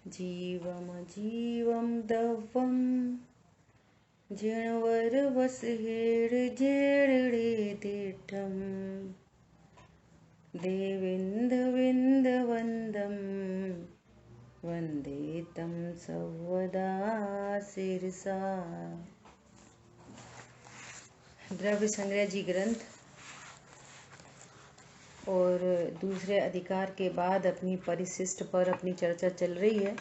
जीवम जीवम दवम जिणवरवसहेड जेडे दिठम देविंदविंदवंदम वंदे तम सर्वदा शिरसा। द्रव्य संग्रह जी ग्रंथ और दूसरे अधिकार के बाद अपनी परिशिष्ट पर अपनी चर्चा चल रही है।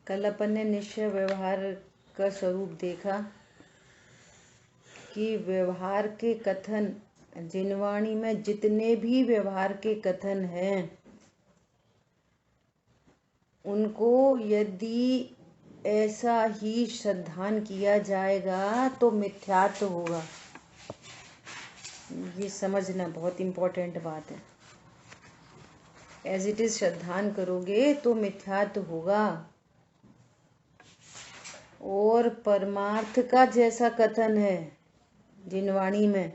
कल अपन ने निश्चय व्यवहार का स्वरूप देखा कि व्यवहार के कथन, जिनवाणी में जितने भी व्यवहार के कथन हैं उनको यदि ऐसा ही श्रद्धान किया जाएगा तो मिथ्यात्व होगा। ये समझना बहुत इम्पोर्टेंट बात है। एज इट इज श्रद्धान करोगे तो मिथ्यात्व होगा। और परमार्थ का जैसा कथन है जिनवाणी में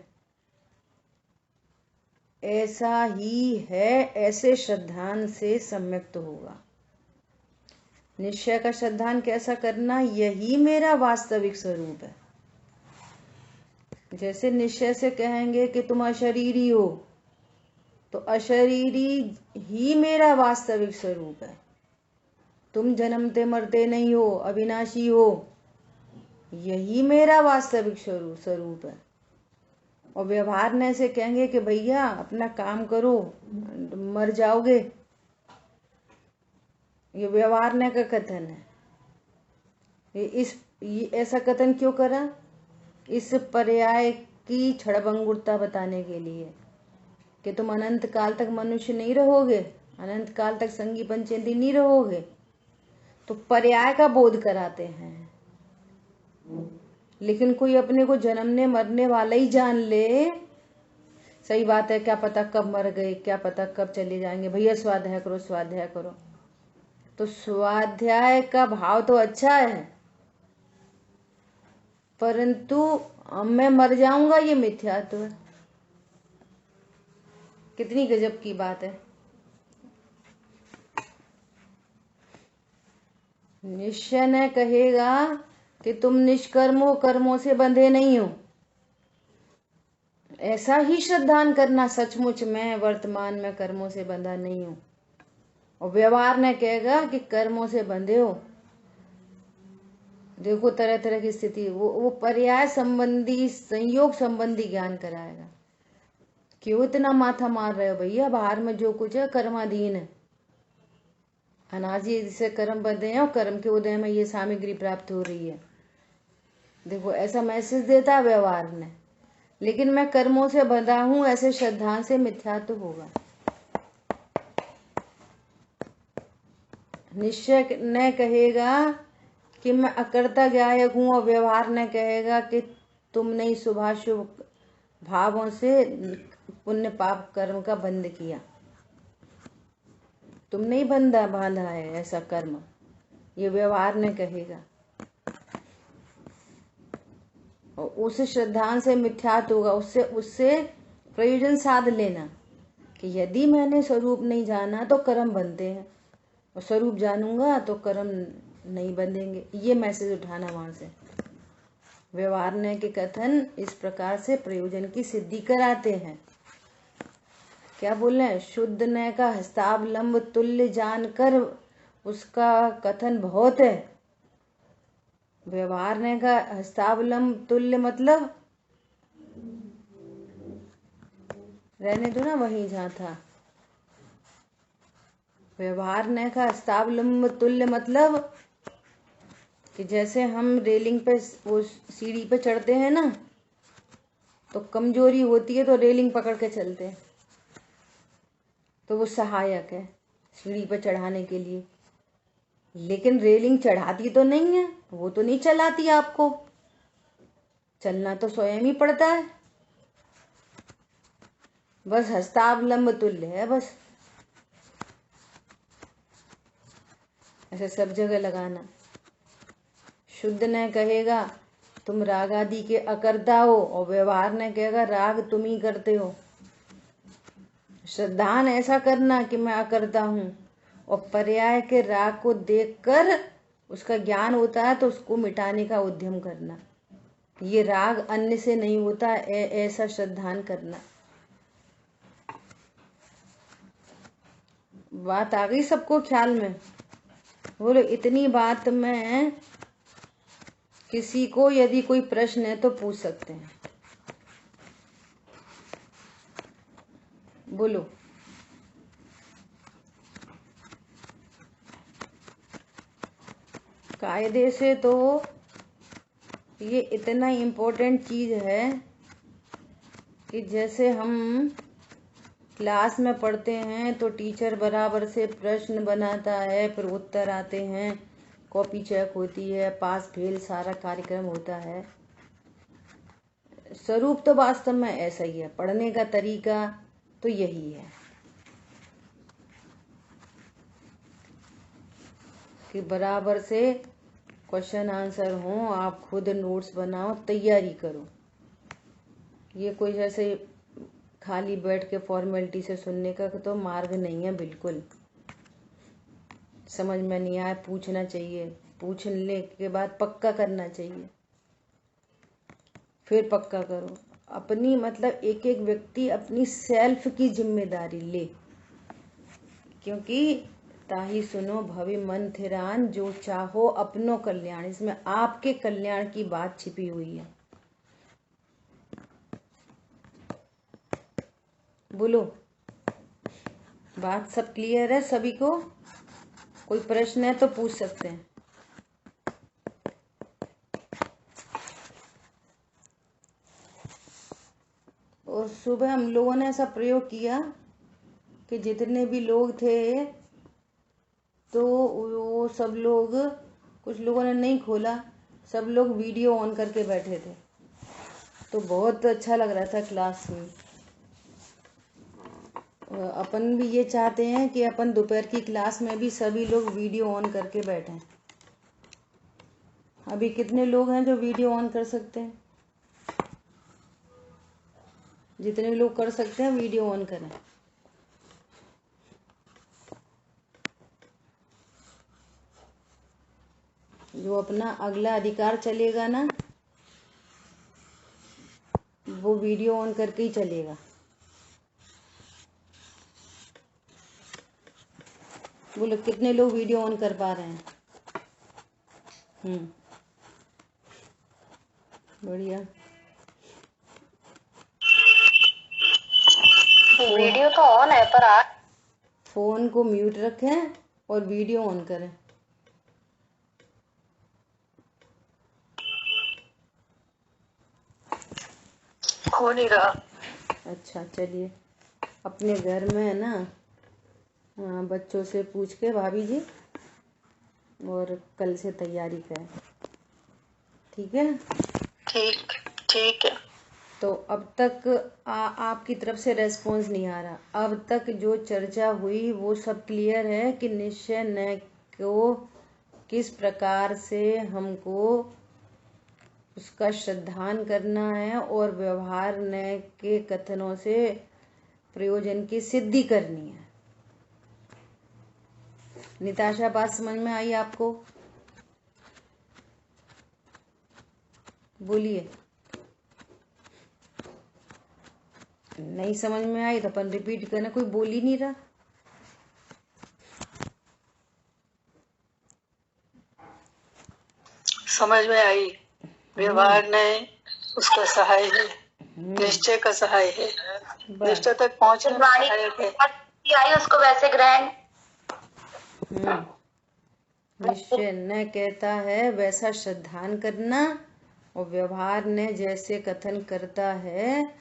ऐसा ही है, ऐसे श्रद्धान से सम्यक्त होगा। निश्चय का श्रद्धान कैसा करना, यही मेरा वास्तविक स्वरूप है। जैसे निश्चय से कहेंगे कि तुम अशरीरी हो तो अशरीरी ही मेरा वास्तविक स्वरूप है। तुम जन्मते मरते नहीं हो, अविनाशी हो, यही मेरा वास्तविक स्वरूप है। और व्यवहार ने से कहेंगे कि भैया अपना काम करो, मर जाओगे, ये व्यवहार ने का कथन है। ये ऐसा कथन क्यों करा? इस पर्याय की क्षणभंगुरता बताने के लिए कि तुम अनंत काल तक मनुष्य नहीं रहोगे, अनंत काल तक संगी पंचेंद्रिय नहीं रहोगे। तो पर्याय का बोध कराते हैं। लेकिन कोई अपने को जन्मने मरने वाला ही जान ले, सही बात है, क्या पता कब मर गए, क्या पता कब चले जाएंगे, भैया स्वाध्याय करो स्वाध्याय करो। तो स्वाध्याय का भाव तो अच्छा है, परंतु मैं मर जाऊंगा ये मिथ्यात्व है। कितनी गजब की बात है। निश्चय ने कहेगा कि तुम निष्कर्म हो, कर्मों से बंधे नहीं हो। ऐसा ही श्रद्धान करना, सचमुच मैं वर्तमान में कर्मों से बंधा नहीं हूं। और व्यवहार ने कहेगा कि कर्मों से बंधे हो। देखो तरह तरह की स्थिति, वो पर्याय संबंधी, संयोग संबंधी ज्ञान कराएगा। क्यों इतना माथा मार रहे हो भैया? बाहर में जो कुछ है कर्माधीन है। अनाजी जिसे कर्म बंधे हैं और कर्म के उदय में ये सामग्री प्राप्त हो रही है। देखो ऐसा मैसेज देता है व्यवहार ने। लेकिन मैं कर्मों से बंधा हूं, ऐसे श्रद्धा से मिथ्यात्व होगा। निश्चय ने कहेगा कि मैं अकर्ता गायक हूं, और व्यवहार ने कहेगा कि तुमने ही शुभाशुभ भावों से पुण्य पाप कर्म का बंध किया, तुमने ही बांधा है ऐसा कर्म, ये व्यवहार ने कहेगा। और उस श्रद्धान से मिथ्यात्व होगा। उससे प्रयोजन साध लेना कि यदि मैंने स्वरूप नहीं जाना तो कर्म बनते हैं, और स्वरूप जानूंगा तो कर्म नहीं बंधेंगे। ये मैसेज उठाना वहां से। व्यवहार ने के कथन इस प्रकार से प्रयोजन की सिद्धि कराते हैं। क्या बोले? शुद्ध ने का हस्तावलंब तुल्य जानकर उसका कथन बहुत है। व्यवहार ने का हस्तावलंब तुल्य मतलब रहने दो ना, वहीं जहां था। व्यवहार ने का हस्तावलंब तुल्य मतलब कि जैसे हम रेलिंग पे, वो सीढ़ी पे चढ़ते हैं ना, तो कमजोरी होती है तो रेलिंग पकड़ के चलते हैं, तो वो सहायक है सीढ़ी पे चढ़ाने के लिए। लेकिन रेलिंग चढ़ाती तो नहीं है, वो तो नहीं चलाती आपको, चलना तो स्वयं ही पड़ता है। बस हस्तावलंब तुल्य है, बस ऐसे सब जगह लगाना। शुद्ध ने कहेगा तुम राग आदि के अकर्ता हो, और व्यवहार ने कहेगा राग तुम ही करते हो। श्रद्धान ऐसा करना कि मैं अकर्ता हूं, और पर्याय के राग को देखकर उसका ज्ञान होता है तो उसको मिटाने का उद्यम करना। ये राग अन्य से नहीं होता, ऐसा श्रद्धान करना। बात आ गई सबको ख्याल में? बोलो, इतनी बात में किसी को यदि कोई प्रश्न है तो पूछ सकते हैं। बोलो। कायदे से तो ये इतना इम्पोर्टेंट चीज है कि जैसे हम क्लास में पढ़ते हैं तो टीचर बराबर से प्रश्न बनाता है, फिर उत्तर आते हैं, कॉपी चेक होती है, पास फेल सारा कार्यक्रम होता है। स्वरूप तो वास्तव में ऐसा ही है, पढ़ने का तरीका तो यही है कि बराबर से क्वेश्चन आंसर हो, आप खुद नोट्स बनाओ, तैयारी करो। ये कोई जैसे खाली बैठ के फॉर्मेलिटी से सुनने का तो मार्ग नहीं है। बिल्कुल समझ में नहीं आया पूछना चाहिए, पूछने के बाद पक्का करना चाहिए, फिर पक्का करो। अपनी मतलब एक एक व्यक्ति अपनी सेल्फ की जिम्मेदारी ले, क्योंकि ताही सुनो भवि मन थिरान, जो चाहो अपनो कल्याण। इसमें आपके कल्याण की बात छिपी हुई है। बोलो, बात सब क्लियर है सभी को? कोई प्रश्न है तो पूछ सकते हैं। और सुबह हम लोगों ने ऐसा प्रयोग किया कि जितने भी लोग थे तो वो सब लोग, कुछ लोगों ने नहीं खोला, सब लोग वीडियो ऑन करके बैठे थे, तो बहुत अच्छा लग रहा था क्लास में। अपन भी ये चाहते हैं कि अपन दोपहर की क्लास में भी सभी लोग वीडियो ऑन करके बैठें। अभी कितने लोग हैं जो वीडियो ऑन कर सकते हैं? जितने लोग कर सकते हैं वीडियो ऑन करें। जो अपना अगला अधिकार चलेगा ना, वो वीडियो ऑन करके ही चलेगा। बोलो, कितने लोग वीडियो ऑन कर पा रहे हैं? बढ़िया। वीडियो तो ऑन है पर फोन को म्यूट रखें और वीडियो ऑन करें। हो नहीं रहा। अच्छा चलिए, अपने घर में है ना, बच्चों से पूछ के भाभी जी, और कल से तैयारी करें। ठीक है? ठीक ठीक है। तो अब तक आपकी तरफ से रेस्पॉन्स नहीं आ रहा। अब तक जो चर्चा हुई वो सब क्लियर है कि निश्चय न को किस प्रकार से हमको उसका श्रद्धान करना है और व्यवहार न के कथनों से प्रयोजन की सिद्धि करनी है। निताशा, बात समझ में आई आपको? बोलिए। नहीं समझ में आई तो अपन रिपीट करना, कोई बोल ही नहीं रहा। समझ में आई। व्यवहार ने उसका सहाय है, निश्चय का सहाय है, निश्चय तक पहुंचने में सहायक है। आई उसको वैसे ग्रहण। निश्चय न कहता है वैसा श्रद्धान करना, और व्यवहार ने जैसे कथन करता है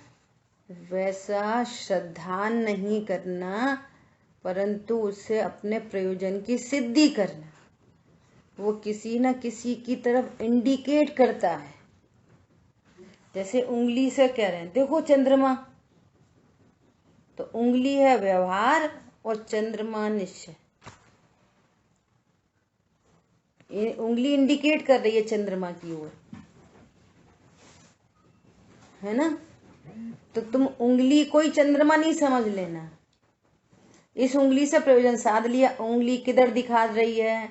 वैसा श्रद्धान नहीं करना, परंतु उससे अपने प्रयोजन की सिद्धि करना। वो किसी न किसी की तरफ इंडिकेट करता है। जैसे उंगली से कह रहे हैं देखो चंद्रमा, तो उंगली है व्यवहार और चंद्रमा निश्चय। ये उंगली इंडिकेट कर रही है चंद्रमा की ओर, है ना? तो तुम उंगली कोई चंद्रमा नहीं समझ लेना। इस उंगली से प्रयोजन साध लिया। उंगली किधर दिखा रही है?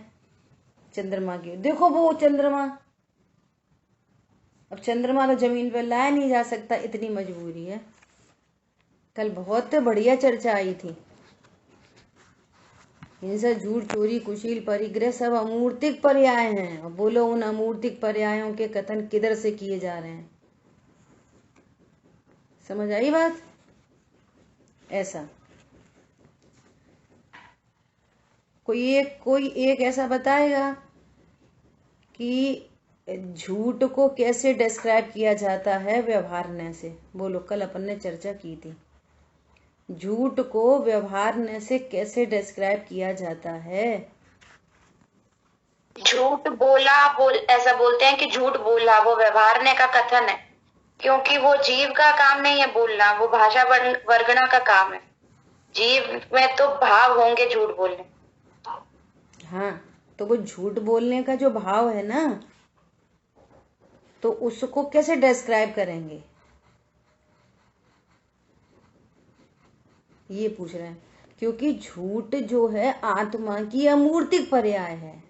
चंद्रमा की। देखो वो चंद्रमा, अब चंद्रमा तो जमीन पर लाया नहीं जा सकता, इतनी मजबूरी है। कल बहुत बढ़िया चर्चा आई थी। हिंसा, झूठ, चोरी, कुशील, परिग्रह सब अमूर्तिक पर्याय हैं। और बोलो उन अमूर्तिक पर्यायों के कथन किधर से किए जा रहे हैं? समझ आई बात? ऐसा कोई एक ऐसा बताएगा कि झूठ को कैसे डिस्क्राइब किया जाता है व्यवहारने से? बोलो, कल अपन ने चर्चा की थी। झूठ को व्यवहारने से कैसे डिस्क्राइब किया जाता है? झूठ बोला ऐसा बोलते हैं कि झूठ बोला, वो व्यवहारने का कथन है, क्योंकि वो जीव का काम नहीं है बोलना, वो भाषा वर्गना का काम है। जीव में तो भाव होंगे झूठ बोलने। हाँ, तो वो झूठ बोलने का जो भाव है ना, तो उसको कैसे डिस्क्राइब करेंगे, ये पूछ रहे हैं। क्योंकि झूठ जो है आत्मा की अमूर्तिक पर्याय है।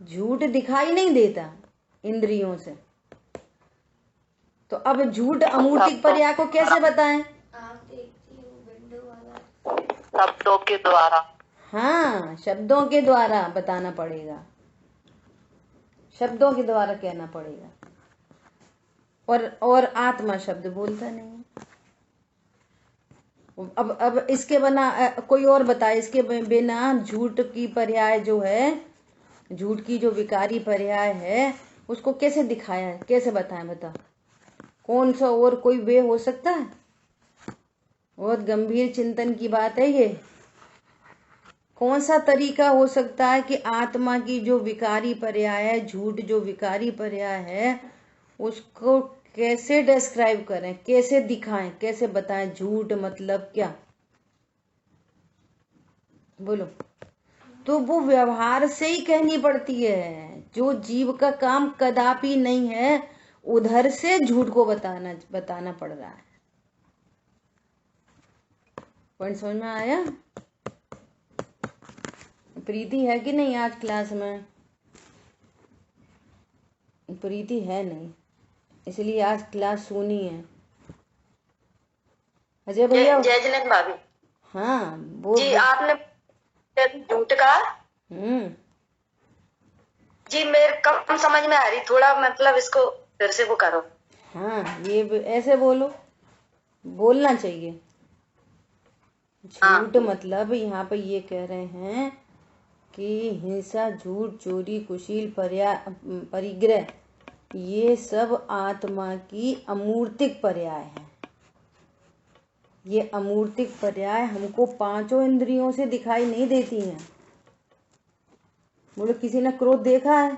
झूठ दिखाई नहीं देता इंद्रियों से, तो अब झूठ अमूर्तिक पर्याय को कैसे बताएं? शब्दों के द्वारा। हाँ, शब्दों के द्वारा बताना पड़ेगा, शब्दों के द्वारा कहना पड़ेगा। और आत्मा शब्द बोलता नहीं है। अब इसके बिना कोई और बताए, इसके बिना झूठ की पर्याय जो है, झूठ की जो विकारी पर्याय है, उसको कैसे दिखाया है, कैसे बताएं? बता, कौन सा और कोई वे हो सकता है? बहुत गंभीर चिंतन की बात है ये। कौन सा तरीका हो सकता है कि आत्मा की जो विकारी पर्याय है, झूठ जो विकारी पर्याय है, उसको कैसे डिस्क्राइब करें, कैसे दिखाएं, कैसे बताएं? झूठ मतलब क्या? बोलो। तो वो व्यवहार से ही कहनी पड़ती है। जो जीव का काम कदापि नहीं है, उधर से झूठ को बताना पड़ रहा है। पॉइंट समझ में आया? प्रीति है कि नहीं आज क्लास में? प्रीति है नहीं, इसलिए आज क्लास सुनी है। अजय भैया। जय जनक भाभी। हाँ वो जी, आपने झूठ कहा। जी, मेरे कम समझ में आ रही, थोड़ा मतलब इसको फिर से वो करो। हाँ, ये ऐसे बोलना चाहिए। झूठ मतलब यहाँ पे ये कह रहे हैं कि हिंसा, झूठ, चोरी, कुशील, परिग्रह, ये सब आत्मा की अमूर्तिक पर्याय है। ये अमूर्तिक पर्याय हमको पांचों इंद्रियों से दिखाई नहीं देती हैं। बोलो, किसी ने क्रोध देखा है?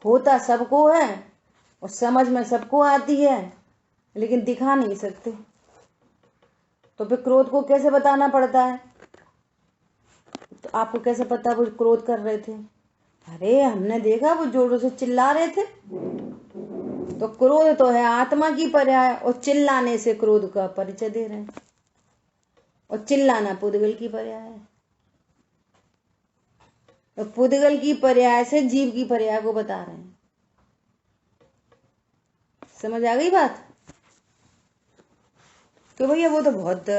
होता सबको है और समझ में सबको आती है, लेकिन दिखा नहीं सकते। तो फिर क्रोध को कैसे बताना पड़ता है? तो आपको कैसे पता वो क्रोध कर रहे थे? अरे हमने देखा वो जोरों से चिल्ला रहे थे। तो क्रोध तो है आत्मा की पर्याय, और चिल्लाने से क्रोध का परिचय दे रहे हैं। और चिल्लाना पुद्गल की पर्याय है। तो पुद्गल की पर्याय से जीव की पर्याय को बता रहे हैं। समझ आ गई बात? तो भैया वो तो बहुत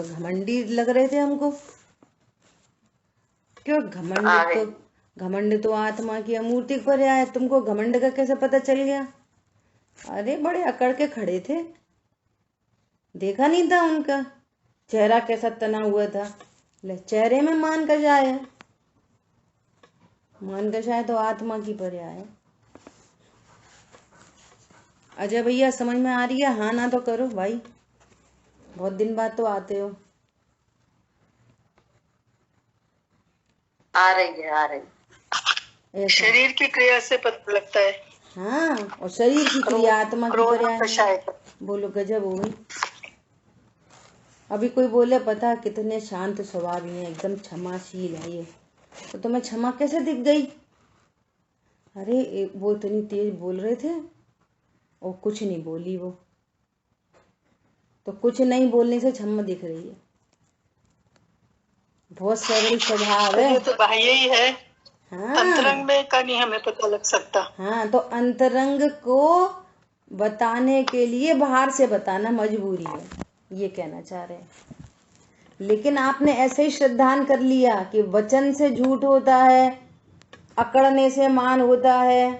घमंडी लग रहे थे हमको। क्यों? घमंड तो आत्मा की अमूर्तिक पर्याय है। तुमको घमंड का कैसे पता चल गया? अरे बड़े अकड़ के खड़े थे, देखा नहीं था उनका चेहरा कैसा तना हुआ था। ले, चेहरे में मान का जाए है। मान का जाए तो आत्मा की पर्याय है। अजय भैया समझ में आ रही है? हाँ ना तो करो भाई, बहुत दिन बाद तो आते हो। आ रही है। शरीर की क्रिया से पता लगता है। हाँ, और शरीर की क्रिया आत्मा की पर्याय। बोलो, गजब हो गई। अभी कोई बोले पता कितने शांत स्वभाव हैं, एकदम क्षमाशील है ये, तो तुम्हें क्षमा कैसे दिख गई? अरे वो इतनी तेज बोल रहे थे और कुछ नहीं बोली वो। तो कुछ नहीं बोलने से छम्म दिख रही है, बहुत सरल स्वभाव है। ये तो बाह्य ही है, हाँ अंतरंग में का नहीं हमें पता लग सकता। हाँ, तो अंतरंग को बताने के लिए बाहर से बताना मजबूरी है, ये कहना चाह रहे हैं। लेकिन आपने ऐसे ही श्रद्धान कर लिया कि वचन से झूठ होता है, अकड़ने से मान होता है,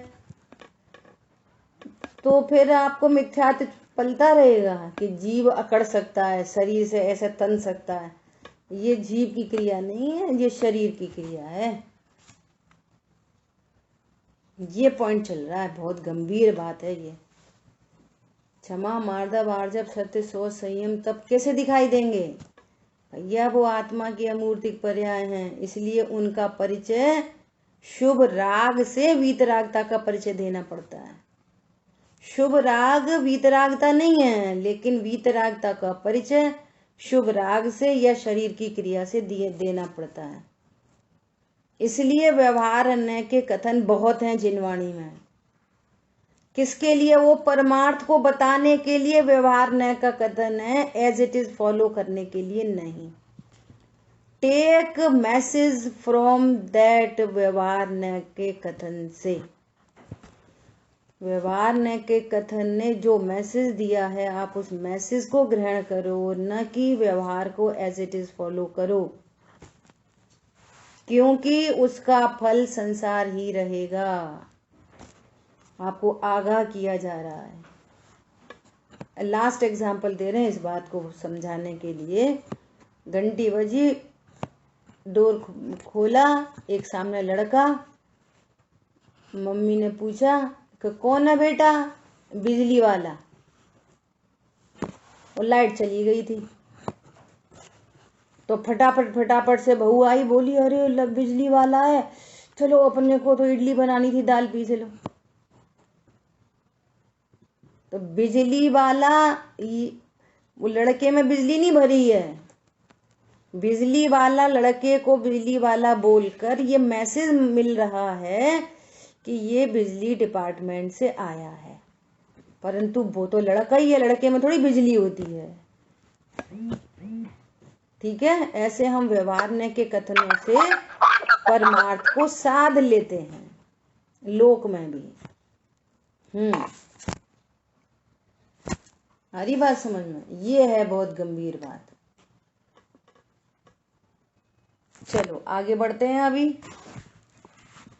तो फिर आपको मिथ्यात्व पलता रहेगा कि जीव अकड़ सकता है, शरीर से ऐसे तन सकता है। ये जीव की क्रिया नहीं है, ये शरीर की क्रिया है। ये पॉइंट चल रहा है, बहुत गंभीर बात है ये। क्षमा मार्दव आर्जव सत्य सोच संयम तब कैसे दिखाई देंगे भैया? वो आत्मा की अमूर्तिक पर्याय हैं, इसलिए उनका परिचय शुभ राग से वीतरागता का परिचय देना पड़ता है। शुभ राग वीतरागता नहीं है, लेकिन वीतरागता का परिचय शुभ राग से या शरीर की क्रिया से देना पड़ता है। इसलिए व्यवहार अन्य के कथन बहुत हैं जिनवाणी में। किसके लिए? वो परमार्थ को बताने के लिए व्यवहार न का कथन है, एज इट इज फॉलो करने के लिए नहीं। टेक मैसेज फ्रॉम दैट व्यवहार न के कथन से। व्यवहार न के कथन ने जो मैसेज दिया है, आप उस मैसेज को ग्रहण करो, न कि व्यवहार को एज इट इज फॉलो करो, क्योंकि उसका फल संसार ही रहेगा। आपको आगाह किया जा रहा है। लास्ट एग्जाम्पल दे रहे हैं इस बात को समझाने के लिए। घंटी बजी, डोर खोला, एक सामने लड़का। मम्मी ने पूछा कि कौन है बेटा? बिजली वाला। और लाइट चली गई थी। तो फटाफट से बहू आई, बोली अरे बिजली वाला है, चलो अपने को तो इडली बनानी थी, दाल पीस लो। तो बिजली वाला, वो लड़के में बिजली नहीं भरी है। बिजली वाला लड़के को बिजली वाला बोलकर ये मैसेज मिल रहा है कि ये बिजली डिपार्टमेंट से आया है, परंतु वो तो लड़का ही है, लड़के में थोड़ी बिजली होती है। ठीक है, ऐसे हम व्यवहार ने के कथनों से परमार्थ को साध लेते हैं, लोक में भी। हरी बात समझ में? ये है बहुत गंभीर बात। चलो आगे बढ़ते हैं। अभी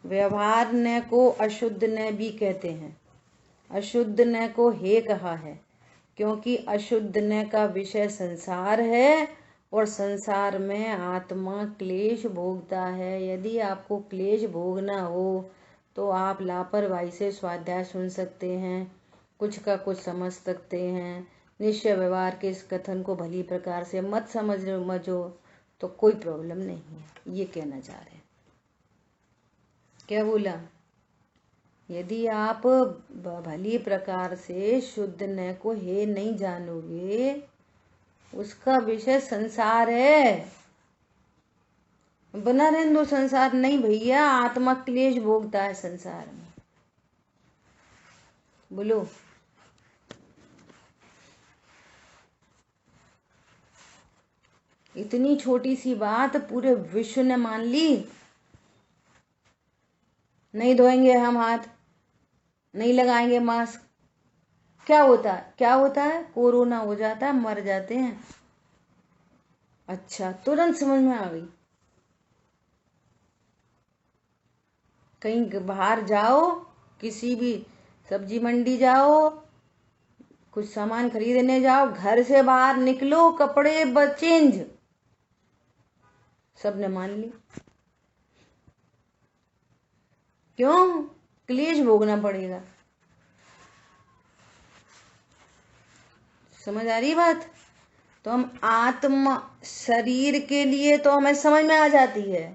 व्यवहार न को अशुद्ध न भी कहते हैं। अशुद्ध न को हे कहा है क्योंकि अशुद्ध न का विषय संसार है और संसार में आत्मा क्लेश भोगता है। यदि आपको क्लेश भोगना हो तो आप लापरवाही से स्वाध्याय सुन सकते हैं, कुछ का कुछ समझ सकते हैं। निश्चय व्यवहार के इस कथन को भली प्रकार से मत समझो तो कोई प्रॉब्लम नहीं है, ये कहना चाह रहे हैं। क्या बोला? यदि आप भली प्रकार से शुद्ध न को हे नहीं जानोगे, उसका विषय संसार है, बना रहने दो संसार। नहीं भैया, आत्मा क्लेश भोगता है संसार में। बोलो। इतनी छोटी सी बात पूरे विश्व ने मान ली। नहीं धोएंगे हम हाथ, नहीं लगाएंगे मास्क, क्या होता है? क्या होता है? कोरोना हो जाता है, मर जाते हैं। अच्छा, तुरंत समझ में आ गई। कहीं बाहर जाओ, किसी भी सब्जी मंडी जाओ, कुछ सामान खरीदने जाओ, घर से बाहर निकलो, कपड़े चेंज, सबने मान ली। क्यों? क्लेश भोगना पड़ेगा। समझ आ रही बात? तो हम आत्मा शरीर के लिए तो हमें समझ में आ जाती है,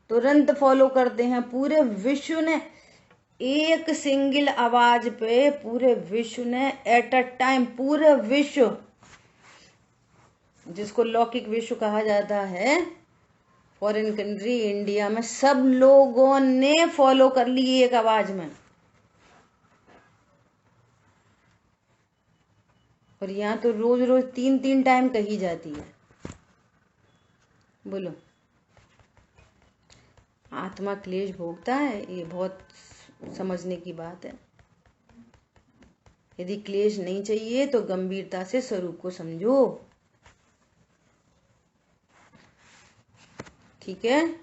तुरंत फॉलो करते हैं। पूरे विश्व ने एक सिंगल आवाज पे, पूरे विश्व ने एट अ टाइम, पूरे विश्व, जिसको लौकिक विश्व कहा जाता है, फॉरेन कंट्री, इंडिया में सब लोगों ने फॉलो कर ली एक आवाज में। और यहाँ तो रोज रोज 3-3 टाइम कही जाती है। बोलो, आत्मा क्लेश भोगता है, ये बहुत समझने की बात है। यदि क्लेश नहीं चाहिए तो गंभीरता से स्वरूप को समझो। ठीक है।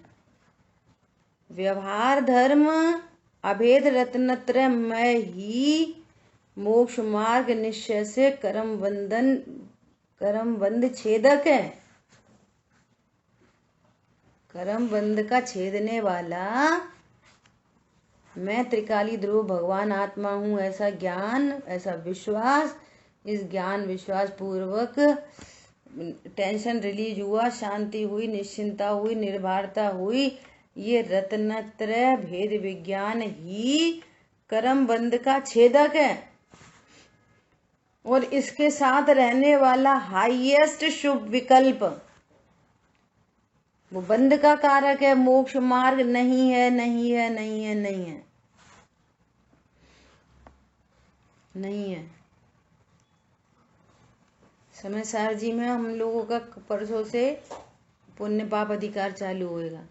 व्यवहार धर्म अभेद रत्नत्रय में ही मोक्ष मार्ग निश्चय से कर्म बंध छेदक है। कर्म बंध का छेदने वाला मैं त्रिकाली ध्रुव भगवान आत्मा हूँ, ऐसा ज्ञान, ऐसा विश्वास, इस ज्ञान विश्वास पूर्वक टेंशन रिलीज हुआ, शांति हुई, निश्चिंता हुई, निर्भरता हुई, ये रत्नत्रय भेद विज्ञान ही कर्म बंध का छेदक है और इसके साथ रहने वाला हाईएस्ट शुभ विकल्प वो बंध का कारक है। मोक्ष मार्ग नहीं है, नहीं है, नहीं है, नहीं है, नहीं है। समय सार जी में हम लोगों का परसों से पुण्य पाप अधिकार चालू होएगा।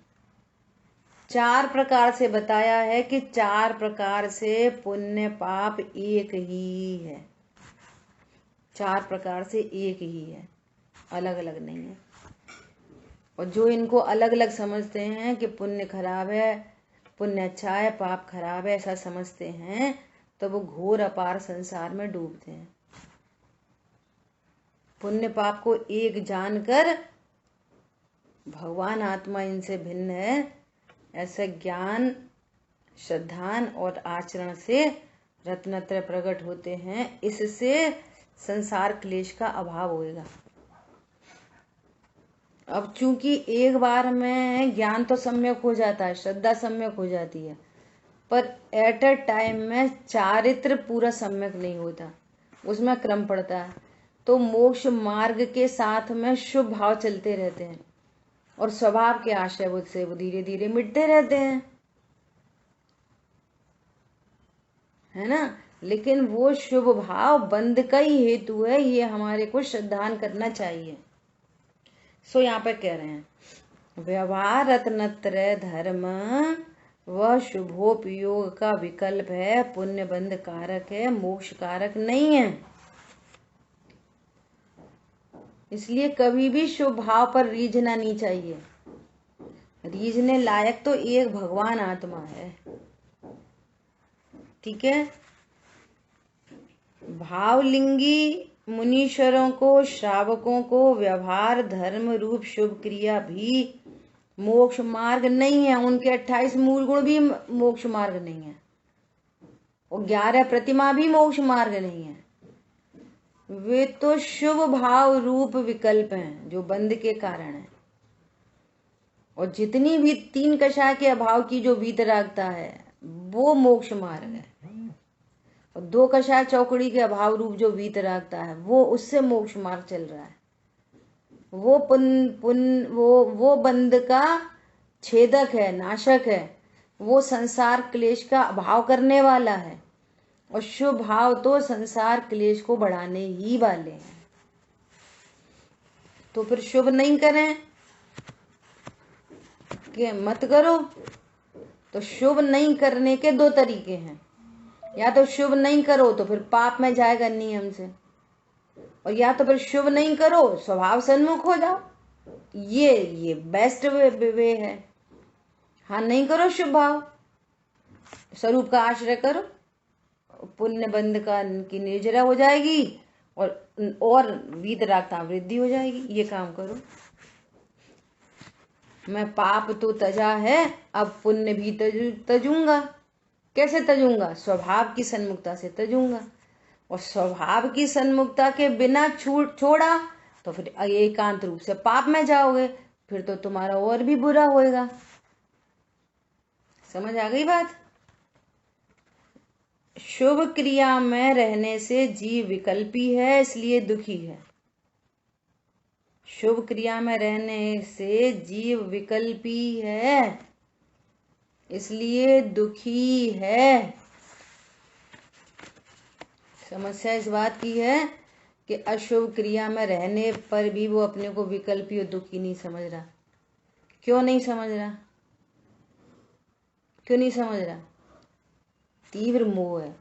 4 प्रकार से बताया है कि 4 प्रकार से पुण्य पाप एक ही है। 4 प्रकार से एक ही है, अलग अलग नहीं है। और जो इनको अलग अलग समझते हैं कि पुण्य खराब है, पुण्य अच्छा है, पाप खराब है, ऐसा समझते हैं, तो वो घोर अपार संसार में डूबते हैं। पुण्य पाप को एक जानकर भगवान आत्मा इनसे भिन्न है, ऐसे ज्ञान, श्रद्धान और आचरण से रत्नत्रय प्रकट होते हैं। इससे संसार क्लेश का अभाव होएगा। अब चूंकि एक बार में ज्ञान तो सम्यक हो जाता है, श्रद्धा सम्यक हो जाती है, पर एट अ टाइम में चारित्र पूरा सम्यक नहीं होता, उसमें क्रम पड़ता है। तो मोक्ष मार्ग के साथ में शुभ भाव चलते रहते हैं और स्वभाव के आशय उससे वो धीरे धीरे मिटते रहते हैं, है ना। लेकिन वो शुभ भाव बंध का ही हेतु है, ये हमारे को श्रद्धान करना चाहिए। सो यहाँ पे कह रहे हैं व्यवहार रत्नत्रय धर्म वह शुभोपयोग का विकल्प है, पुण्य बंध कारक है, मोक्ष कारक नहीं है। इसलिए कभी भी शुभ भाव पर रीझना नहीं चाहिए। रीझने लायक तो एक भगवान आत्मा है। ठीक है। भावलिंगी मुनीश्वरों को, श्रावकों को व्यवहार धर्म रूप शुभ क्रिया भी मोक्ष मार्ग नहीं है। उनके 28 मूल गुण भी मोक्ष मार्ग नहीं है और 11 प्रतिमा भी मोक्ष मार्ग नहीं है। वे तो शुभ भाव रूप विकल्प हैं जो बंध के कारण है। और जितनी भी 3 कषाय के अभाव की जो वीतरागता है वो मोक्ष मार्ग है, और 2 कषाय चौकड़ी के अभाव रूप जो वीतरागता है वो उससे मोक्ष मार्ग चल रहा है। वो बंध का छेदक है, नाशक है, वो संसार क्लेश का अभाव करने वाला है। और शुभ भाव तो संसार क्लेश को बढ़ाने ही वाले हैं। तो फिर शुभ नहीं करें कि मत करो। तो शुभ नहीं करने के 2 तरीके हैं, या तो शुभ नहीं करो तो फिर पाप में जाएगा नियम से, और या तो फिर शुभ नहीं करो, स्वभाव सन्मुख हो जाओ। ये बेस्ट वे है। हाँ, नहीं करो शुभ भाव, स्वरूप का आश्रय करो, पुण्य बंध का की निर्जरा हो जाएगी और वीतरागता वृद्धि हो जाएगी। ये काम करो। मैं पाप तो तजा है, अब पुण्य भी तजूंगा। कैसे तजूंगा? स्वभाव की सन्मुखता से तजूंगा। और स्वभाव की सन्मुखता के बिना छोड़ा तो फिर एकांत रूप से पाप में जाओगे, फिर तो तुम्हारा और भी बुरा होएगा। समझ आ गई बात? शुभ क्रिया में रहने से जीव विकल्पी है, इसलिए दुखी है। शुभ क्रिया में रहने से जीव विकल्पी है, इसलिए दुखी है। समस्या इस बात की है कि अशुभ क्रिया में रहने पर भी वो अपने को विकल्पी और दुखी नहीं समझ रहा। क्यों नहीं समझ रहा? क्यों नहीं समझ रहा? तीव्र मोह है।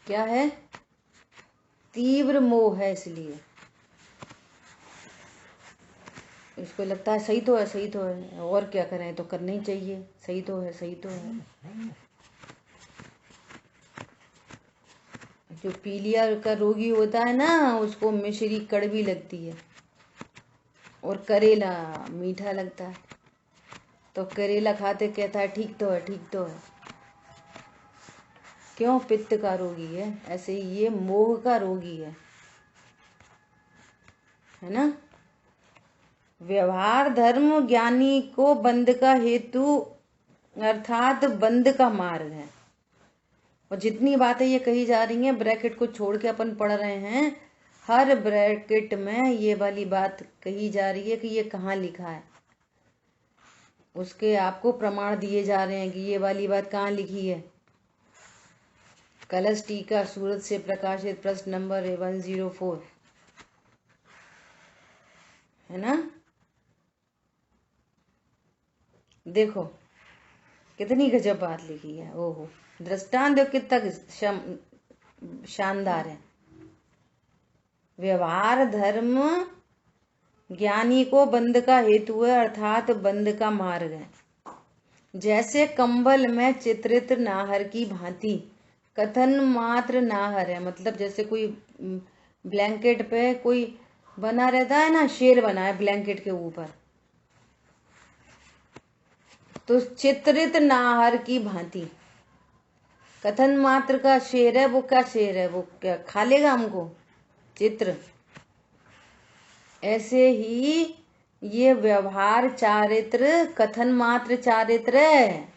क्या है? तीव्र मोह है। इसलिए इसको लगता है सही तो है, सही तो है, और क्या करें, तो करना ही चाहिए, सही तो है, सही तो है। जो पीलिया का रोगी होता है ना, उसको मिश्री कड़वी लगती है और करेला मीठा लगता है, तो करेला खाते कहता है ठीक तो है, ठीक तो है। क्यों? पित्त का रोगी है। ऐसे ही ये मोह का रोगी है ना। व्यवहार धर्म ज्ञानी को बंध का हेतु अर्थात बंध का मार्ग है। और जितनी बातें ये कही जा रही हैं, ब्रैकेट को छोड़ के अपन पढ़ रहे हैं, हर ब्रैकेट में ये वाली बात कही जा रही है कि ये कहाँ लिखा है। उसके आपको प्रमाण दिए जा रहे हैं कि ये वाली बात कहाँ लिखी है। कलश टीका सूरत से प्रकाशित प्रश्न नंबर 104 है ना। देखो कितनी गजब बात लिखी है। ओहो, दृष्टांत देखो कितना शानदार है। व्यवहार धर्म ज्ञानी को बंध का हेतु है अर्थात बंध का मार्ग है। जैसे कंबल में चित्रित नाहर की भांति कथन मात्र नाहर है। मतलब जैसे कोई ब्लैंकेट पे कोई बना रहता है ना, शेर बना है ब्लैंकेट के ऊपर, तो चित्रित नाहर की भांति कथन मात्र का शेर है। वो क्या शेर है? वो क्या खा लेगा हमको? चित्र। ऐसे ही ये व्यवहार चारित्र कथन मात्र चारित्र है।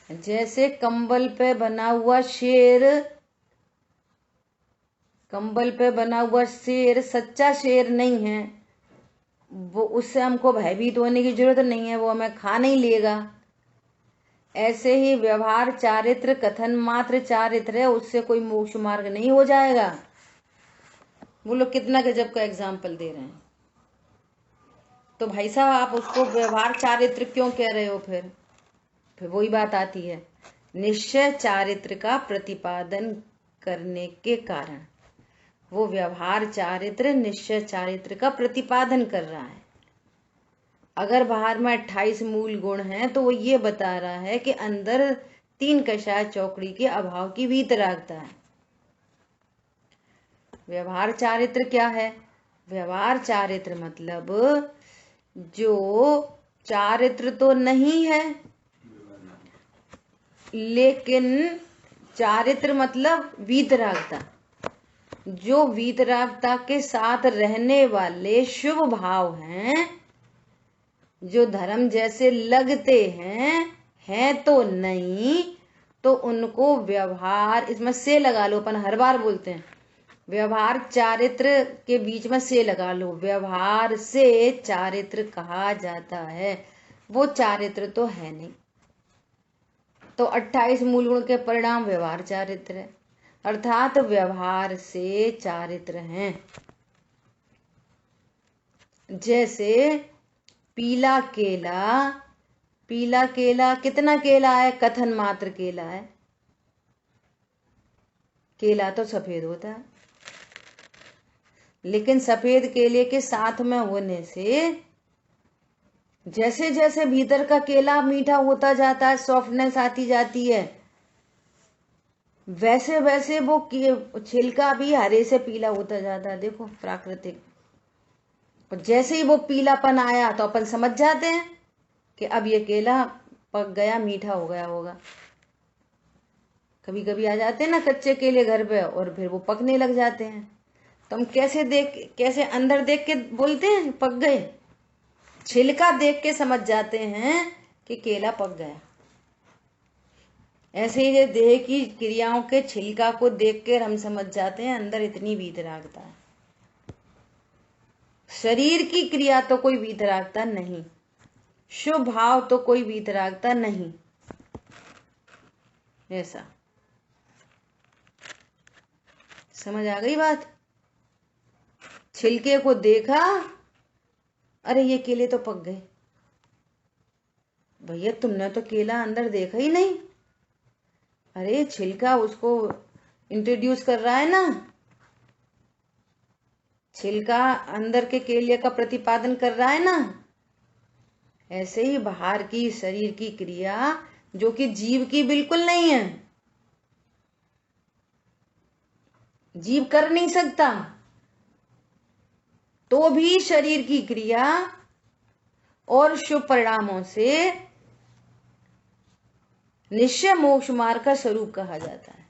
जैसे कंबल पे बना हुआ शेर, कंबल पे बना हुआ शेर सच्चा शेर नहीं है, वो उससे हमको भयभीत होने की जरूरत नहीं है, वो हमें खा नहीं लेगा। ऐसे ही व्यवहार चारित्र कथन मात्र चारित्र है, उससे कोई मोक्ष मार्ग नहीं हो जाएगा। वो लोग कितना गजब का एग्जाम्पल दे रहे हैं। तो भाई साहब आप उसको व्यवहार चारित्र क्यों कह रहे हो? फिर वही बात आती है, निश्चय चारित्र का प्रतिपादन करने के कारण वो व्यवहार चारित्र निश्चय चारित्र का प्रतिपादन कर रहा है। अगर बाहर में 28 मूल गुण हैं तो वो ये बता रहा है कि अंदर 3 कषाय चौकड़ी के अभाव की वीतरागता है। व्यवहार चारित्र क्या है? व्यवहार चारित्र मतलब जो चारित्र तो नहीं है, लेकिन चारित्र मतलब वीतरागता, जो वीतरागता के साथ रहने वाले शुभ भाव हैं, जो धर्म जैसे लगते हैं तो नहीं, तो उनको व्यवहार, इसमें से लगा लो, अपन हर बार बोलते हैं व्यवहार चारित्र के बीच में से लगा लो, व्यवहार से चारित्र कहा जाता है। वो चारित्र तो है नहीं, तो 28 मूल गुण के परिणाम व्यवहार चारित्र है, अर्थात व्यवहार से चारित्र हैं। जैसे पीला केला, पीला केला कितना केला है? कथन मात्र केला है। केला तो सफेद होता है, लेकिन सफेद केले के साथ में होने से जैसे जैसे भीतर का केला मीठा होता जाता है, सॉफ्टनेस आती जाती है, वैसे वैसे वो छिलका भी हरे से पीला होता जाता है। देखो प्राकृतिक। और जैसे ही वो पीलापन आया तो अपन समझ जाते हैं कि अब ये केला पक गया, मीठा हो गया होगा। कभी कभी आ जाते हैं ना कच्चे केले घर पे, और फिर वो पकने लग जाते हैं, तो हम कैसे अंदर देख के बोलते हैं पक गए? छिलका देख के समझ जाते हैं कि केला पक गया। ऐसे ही देह की क्रियाओं के छिलका को देख कर हम समझ जाते हैं अंदर इतनी वीतरागता है। शरीर की क्रिया तो कोई वीतरागता नहीं, शुभ भाव तो कोई वीतरागता नहीं। ऐसा समझ आ गई बात? छिलके को देखा, अरे ये केले तो पक गए। भैया तुमने तो केला अंदर देखा ही नहीं। अरे छिलका उसको इंट्रोड्यूस कर रहा है ना, छिलका अंदर के केले का प्रतिपादन कर रहा है ना। ऐसे ही बाहर की शरीर की क्रिया जो कि जीव की बिल्कुल नहीं है, जीव कर नहीं सकता, तो भी शरीर की क्रिया और शुभ परिणामों से निश्चय मोक्ष मार्ग का स्वरूप कहा जाता है।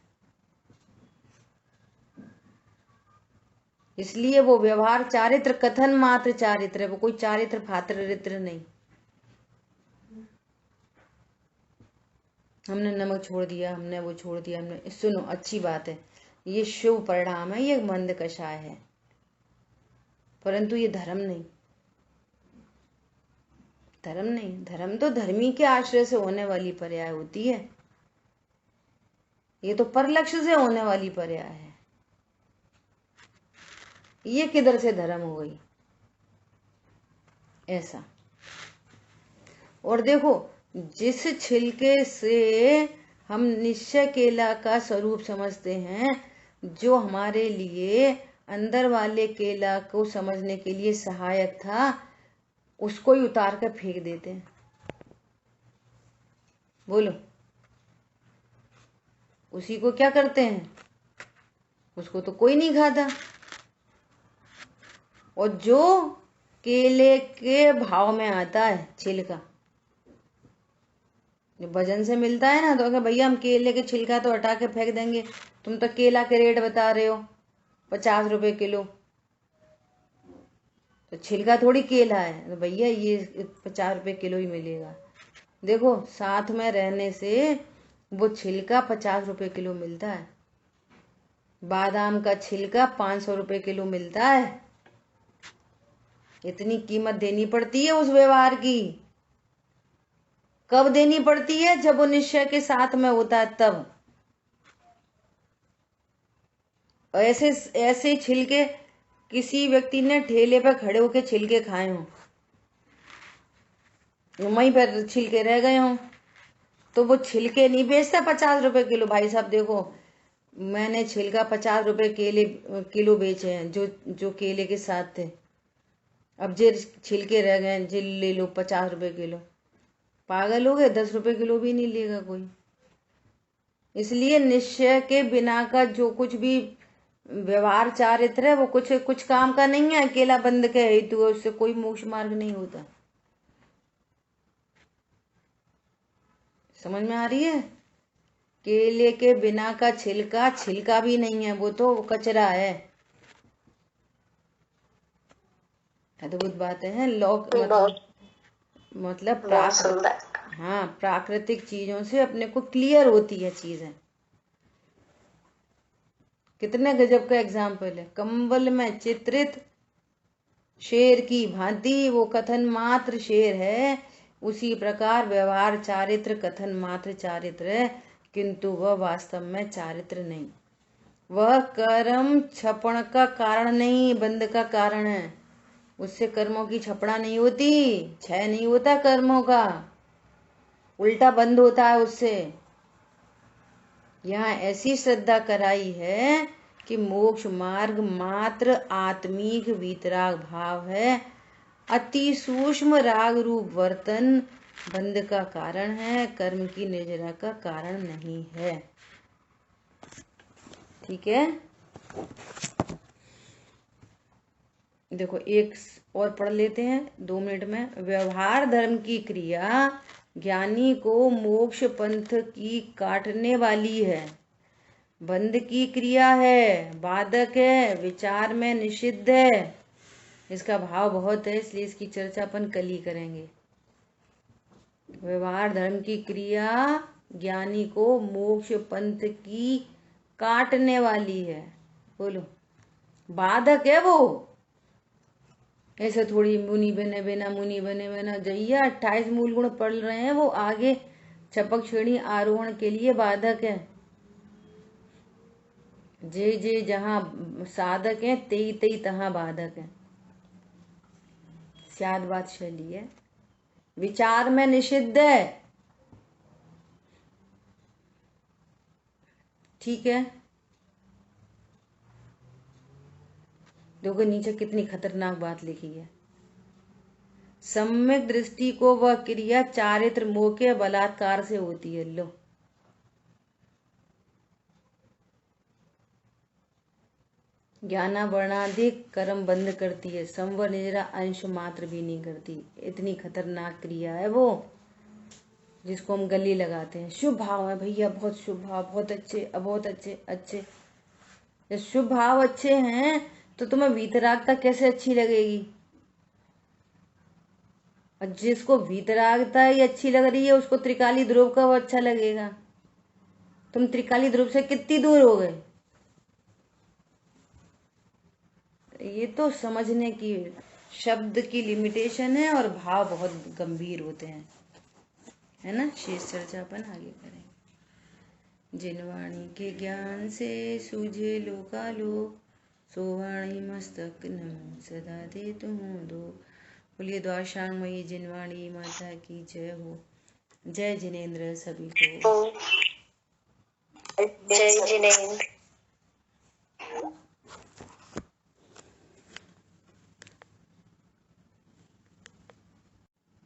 इसलिए वो व्यवहार चारित्र कथन मात्र चारित्र है, वो कोई चारित्र फात्र नहीं। हमने नमक छोड़ दिया, हमने वो छोड़ दिया, हमने, सुनो अच्छी बात है, ये शुभ परिणाम है, ये मंद कषाय है, परंतु ये धर्म नहीं। धर्म नहीं, धर्म तो धर्मी के आश्रय से होने वाली पर्याय होती है, ये तो परलक्ष्य से होने वाली पर्याय है। ये किधर से धर्म हो गई ऐसा? और देखो, जिस छिलके से हम निश्चय केला का स्वरूप समझते हैं, जो हमारे लिए अंदर वाले केला को समझने के लिए सहायक था, उसको ही उतार कर फेंक देते हैं। बोलो, उसी को क्या करते हैं? उसको तो कोई नहीं खाता। और जो केले के भाव में आता है छिलका, जो वजन से मिलता है ना, तो अगर भैया हम केले के छिलका तो हटा के फेंक देंगे, तुम तो केला के रेट बता रहे हो 50 रुपए किलो, तो छिलका थोड़ी केला है, तो भैया ये 50 रुपए किलो ही मिलेगा। देखो, साथ में रहने से वो छिलका 50 रुपए किलो मिलता है, बादाम का छिलका 500 रुपए किलो मिलता है। इतनी कीमत देनी पड़ती है उस व्यवहार की। कब देनी पड़ती है? जब वो निश्चय के साथ में होता है तब। ऐसे ऐसे छिलके किसी व्यक्ति ने ठेले पर खड़े होके छिलके खाए हों, वहीं पर छिलके रह गए हों, तो वो छिलके नहीं बेचता 50 रुपए किलो। भाई साहब देखो, मैंने छिलका 50 रुपए किलो बेचे हैं, जो केले के साथ थे। अब जे छिलके रह गए, जे ले लो 50 रुपए किलो। पागल हो गए? 10 रुपए किलो भी नहीं लेगा कोई। इसलिए निश्चय के बिना का जो कुछ भी व्यवहार चारित्र है, वो कुछ काम का नहीं है। अकेला बंद के हेतु है, उससे कोई मोक्ष मार्ग नहीं होता। समझ में आ रही है? केले के बिना का छिलका भी नहीं है, वो तो कचरा है। अद्भुत बातें हैं। मतलब हाँ, प्राकृतिक चीजों से अपने को क्लियर होती है चीजें। कितने गजब का एग्जाम्पल है। कंबल में चित्रित शेर की भांति वो कथन मात्र शेर है, उसी प्रकार व्यवहार चारित्र कथन मात्र चारित्र है, किंतु वह वास्तव में चारित्र नहीं। वह कर्म छपण का कारण नहीं, बंध का कारण है। उससे कर्मों की छपड़ा नहीं होती, क्षय नहीं होता कर्मों का, उल्टा बंद होता है उससे। यहाँ ऐसी श्रद्धा कराई है कि मोक्ष मार्ग मात्र आत्मिक वीतराग भाव है, अति सूक्ष्म राग रूप वर्तन बंध का कारण है, कर्म की निर्जरा का कारण नहीं है। ठीक है, देखो एक और पढ़ लेते हैं 2 मिनट में। व्यवहार धर्म की क्रिया ज्ञानी को मोक्ष पंथ की काटने वाली है, बंध की क्रिया है, बाधक है, विचार में निषिद्ध है। इसका भाव बहुत है, इसलिए इसकी चर्चा अपन कल ही करेंगे। व्यवहार धर्म की क्रिया ज्ञानी को मोक्ष पंथ की काटने वाली है। बोलो, बाधक है वो। ऐसे थोड़ी मुनि बने बिना, मुनि बने बिना। जैया 28 मूल गुण पढ़ रहे हैं, वो आगे चपक श्रेणी आरोहण के लिए बाधक है। जे जे जहाँ साधक है तेई तेई तहाँ बाधक है। स्याद बात शैली है। विचार में निषिद्ध है, ठीक है। देखो नीचे कितनी खतरनाक बात लिखी है। सम्यक दृष्टि को वह क्रिया चारित्र मोह के बलात्कार से होती है। लो, ज्ञाना वर्णाधिक कर्म बंद करती है, संवर निजरा अंश मात्र भी नहीं करती। इतनी खतरनाक क्रिया है वो, जिसको हम गले लगाते हैं। शुभ भाव है भैया, बहुत शुभ भाव, बहुत अच्छे, बहुत अच्छे अच्छे। जब शुभ भाव अच्छे हैं तो तुम्हें वीतरागता कैसे अच्छी लगेगी? और जिसको वीतरागता ही अच्छी लग रही है उसको त्रिकाली ध्रुव का वो अच्छा लगेगा। तुम त्रिकाली ध्रुव से कितनी दूर हो गए? ये तो समझने की शब्द की लिमिटेशन है, और भाव बहुत गंभीर होते हैं, है ना। शेष चर्चा अपन आगे करेंगे। जिनवाणी के ज्ञान से सूझे लोकालोक, सोवाणी मस्तक नमो सदा दे तुम दो। बोलिए द्वाशांगमयी जिनवाणी माता की जय हो। जय जिनेन्द्र सभी को। जय जिनेन्द्र।